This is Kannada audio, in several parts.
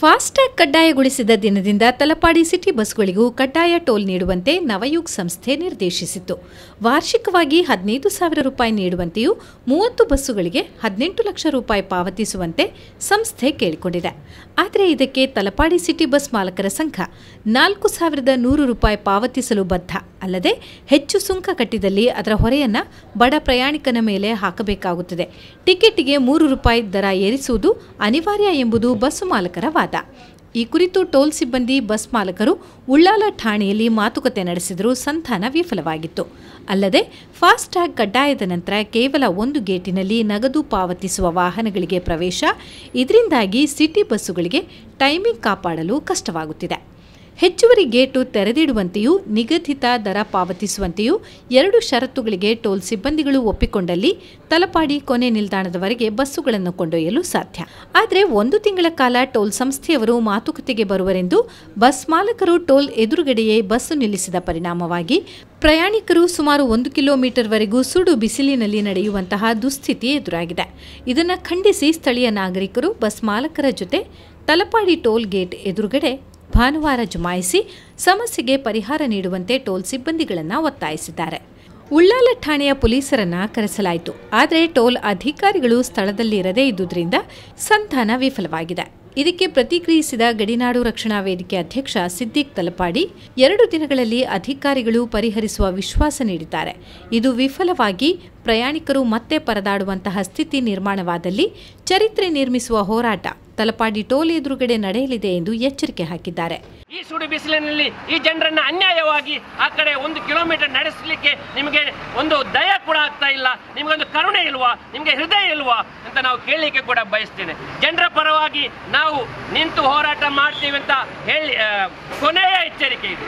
ಫಾಸ್ಟ್ಯಾಗ್ ಕಡ್ಡಾಯಗೊಳಿಸಿದ ದಿನದಿಂದ ತಲಪಾಡಿ ಸಿಟಿ ಬಸ್ಗಳಿಗೂ ಕಡ್ಡಾಯ ಟೋಲ್ ನೀಡುವಂತೆ ನವಯುಗ್ ಸಂಸ್ಥೆ ನಿರ್ದೇಶಿಸಿತ್ತು. ವಾರ್ಷಿಕವಾಗಿ 15,000 ರೂಪಾಯಿ ನೀಡುವಂತೆಯೂ 30 ಬಸ್ಸುಗಳಿಗೆ 18 ಲಕ್ಷ ರೂಪಾಯಿ ಪಾವತಿಸುವಂತೆ ಸಂಸ್ಥೆ ಕೇಳಿಕೊಂಡಿದೆ. ಆದರೆ ಇದಕ್ಕೆ ತಲಪಾಡಿ ಸಿಟಿ ಬಸ್ ಮಾಲಕರ ಸಂಘ 4,100 ರೂಪಾಯಿ ಪಾವತಿಸಲು ಬದ್ಧ. ಅಲ್ಲದೆ ಹೆಚ್ಚು ಸುಂಕ ಕಟ್ಟಿದಲ್ಲಿ ಅದರ ಹೊರೆಯನ್ನು ಬಡ ಪ್ರಯಾಣಿಕನ ಮೇಲೆ ಹಾಕಬೇಕಾಗುತ್ತದೆ. ಟಿಕೆಟ್ಗೆ 3 ರೂಪಾಯಿ ದರ ಏರಿಸುವುದು ಅನಿವಾರ್ಯ ಎಂಬುದು ಬಸ್ಸು ಮಾಲಕರ ವಾದ. ಈ ಕುರಿತು ಟೋಲ್ ಸಿಬ್ಬಂದಿ ಬಸ್ ಮಾಲಕರು ಉಳ್ಳಾಲ ಠಾಣೆಯಲ್ಲಿ ಮಾತುಕತೆ ನಡೆಸಿದರೂ ಸಂಧಾನ ವಿಫಲವಾಗಿತ್ತು. ಅಲ್ಲದೆ ಫಾಸ್ಟ್ಯಾಗ್ ಕಡ್ಡಾಯದ ನಂತರ ಕೇವಲ ಒಂದು ಗೇಟಿನಲ್ಲಿ ನಗದು ಪಾವತಿಸುವ ವಾಹನಗಳಿಗೆ ಪ್ರವೇಶ. ಇದರಿಂದಾಗಿ ಸಿಟಿ ಬಸ್ಸುಗಳಿಗೆ ಟೈಮಿಂಗ್ ಕಾಪಾಡಲು ಕಷ್ಟವಾಗುತ್ತಿದೆ. ಹೆಚ್ಚುವರಿ ಗೇಟು ತೆರೆದಿಡುವಂತೆಯೂ ನಿಗದಿತ ದರ ಪಾವತಿಸುವಂತೆಯೂ 2 ಷರತ್ತುಗಳಿಗೆ ಟೋಲ್ ಸಿಬ್ಬಂದಿಗಳು ಒಪ್ಪಿಕೊಂಡಲ್ಲಿ ತಲಪಾಡಿ ಕೊನೆ ನಿಲ್ದಾಣದವರೆಗೆ ಬಸ್ಸುಗಳನ್ನು ಕೊಂಡೊಯ್ಯಲು ಸಾಧ್ಯ. ಆದರೆ 1 ತಿಂಗಳ ಕಾಲ ಟೋಲ್ ಸಂಸ್ಥೆಯವರು ಮಾತುಕತೆಗೆ ಬರುವರೆಂದು ಬಸ್ ಮಾಲಕರು ಟೋಲ್ ಎದುರುಗಡೆಯೇ ಬಸ್ಸು ನಿಲ್ಲಿಸಿದ ಪರಿಣಾಮವಾಗಿ ಪ್ರಯಾಣಿಕರು ಸುಮಾರು 1 ಕಿಲೋಮೀಟರ್ವರೆಗೂ ಸುಡು ಬಿಸಿಲಿನಲ್ಲಿ ನಡೆಯುವಂತಹ ದುಸ್ಥಿತಿ ಎದುರಾಗಿದೆ. ಇದನ್ನು ಖಂಡಿಸಿ ಸ್ಥಳೀಯ ನಾಗರಿಕರು ಬಸ್ ಮಾಲಕರ ಜೊತೆ ತಲಪಾಡಿ ಟೋಲ್ ಗೇಟ್ ಎದುರುಗಡೆ ಭಾನುವಾರ ಜಮಾಯಿಸಿ ಸಮಸ್ಯೆಗೆ ಪರಿಹಾರ ನೀಡುವಂತೆ ಟೋಲ್ ಸಿಬ್ಬಂದಿಗಳನ್ನು ಒತ್ತಾಯಿಸಿದ್ದಾರೆ. ಉಳ್ಳಾಲ ಠಾಣೆಯ ಪೊಲೀಸರನ್ನ ಕರೆಸಲಾಯಿತು. ಆದರೆ ಟೋಲ್ ಅಧಿಕಾರಿಗಳು ಸ್ಥಳದಲ್ಲಿರದೇ ಇದ್ದುದರಿಂದ ಸಂಧಾನ ವಿಫಲವಾಗಿದೆ. ಇದಕ್ಕೆ ಪ್ರತಿಕ್ರಿಯಿಸಿದ ಗಡಿನಾಡು ರಕ್ಷಣಾ ವೇದಿಕೆ ಅಧ್ಯಕ್ಷ ಸಿದ್ದಿಕ್ ತಲಪಾಡಿ 2 ದಿನಗಳಲ್ಲಿ ಅಧಿಕಾರಿಗಳು ಪರಿಹರಿಸುವ ವಿಶ್ವಾಸ ನೀಡಿದ್ದಾರೆ. ಇದು ವಿಫಲವಾಗಿ ಪ್ರಯಾಣಿಕರು ಮತ್ತೆ ಪರದಾಡುವಂತಹ ಸ್ಥಿತಿ ನಿರ್ಮಾಣವಾದಲ್ಲಿ ಚರಿತ್ರೆ ನಿರ್ಮಿಸುವ ಹೋರಾಟ ತಲಪಾಡಿ ಟೋಲ್ ಎದುರುಗಡೆ ನಡೆಯಲಿದೆ ಎಂದು ಎಚ್ಚರಿಕೆ ಹಾಕಿದ್ದಾರೆ. ಈ ಸುಡು ಬಿಸಿಲಿನಲ್ಲಿ ಈ ಜನರನ್ನ ಅನ್ಯಾಯವಾಗಿ ಆ ಕಡೆ 1 ಕಿಲೋಮೀಟರ್ ನಡೆಸಲಿಕ್ಕೆ ನಿಮಗೆ ಒಂದು ದಯ ಕೂಡ ಆಗ್ತಾ ಇಲ್ಲ, ನಿಮಗೊಂದು ಕರುಣೆ ಇಲ್ವಾ, ನಿಮಗೆ ಹೃದಯ ಇಲ್ವಾ ಅಂತ ನಾವು ಕೇಳಲಿಕ್ಕೆ ಕೂಡ ಬಯಸ್ತೇನೆ. ಜನರ ಪರವಾಗಿ ನಾವು ನಿಂತು ಹೋರಾಟ ಮಾಡ್ತೀವಿ ಅಂತ ಹೇಳಿ ಕೊನೆಯ ಎಚ್ಚರಿಕೆ ಇದು.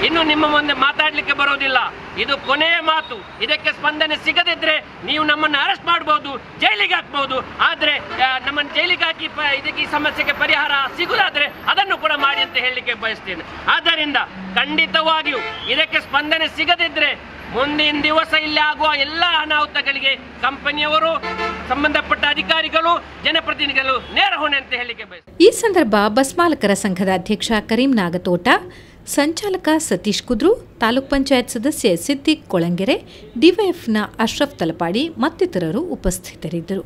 ಇನ್ನು ನಿಮ್ಮ ಮುಂದೆ ಮಾತಾಡಲಿಕ್ಕೆ ಬರೋದಿಲ್ಲ. ಇದು ಕೊನೆಯ ಮಾತು. ಇದಕ್ಕೆ ಸ್ಪಂದನೆ ಸಿಗದಿದ್ರೆ ನೀವು ನಮ್ಮನ್ನು ಅರೆಸ್ಟ್ ಮಾಡಬಹುದು, ಜೈಲಿಗೆ ಹಾಕಬಹುದು. ಆದರೆ ನಮ್ಮನ್ನು ಜೈಲಿಗೆ ಹಾಕಿ ಇದಕ್ಕೆ ಈ ಸಮಸ್ಯೆಗೆ ಪರಿಹಾರ ಸಿಗುವುದಾದ್ರೆ ಅದನ್ನು ಕೂಡ ಮಾಡಿ ಅಂತ ಹೇಳಲಿಕ್ಕೆ ಬಯಸ್ತೇನೆ. ಆದ್ದರಿಂದ ಖಂಡಿತವಾಗಿಯೂ ಇದಕ್ಕೆ ಸ್ಪಂದನೆ ಸಿಗದಿದ್ರೆ ಮುಂದಿನ ದಿವಸ ಇಲ್ಲಿ ಆಗುವ ಎಲ್ಲ ಅನಾಹುತಗಳಿಗೆ ಕಂಪನಿಯವರು, ಸಂಬಂಧಪಟ್ಟ ಅಧಿಕಾರಿಗಳು, ಜನಪ್ರತಿನಿಧಿಗಳು ನೇರ ಹೊಣೆ ಅಂತ ಹೇಳಲಿಕ್ಕೆ ಬಯಸ್ತೇನೆ. ಈ ಸಂದರ್ಭ ಬಸ್ ಮಾಲಕರ ಸಂಘದ ಅಧ್ಯಕ್ಷ ಕರೀಂ ನಾಗತೋಟ, ಸಂಚಾಲಕ ಸತೀಶ್ ಕುದ್ರು, ತಾಲೂಕ್ ಪಂಚಾಯತ್ ಸದಸ್ಯೆ ಸಿದ್ದಿಕ್ ಕೊಳಂಗೆರೆ, ಡಿವೈಎಫ್ನ ಅಶ್ರಫ್ ತಲಪಾಡಿ ಮತ್ತಿತರರು ಉಪಸ್ಥಿತರಿದ್ದರು.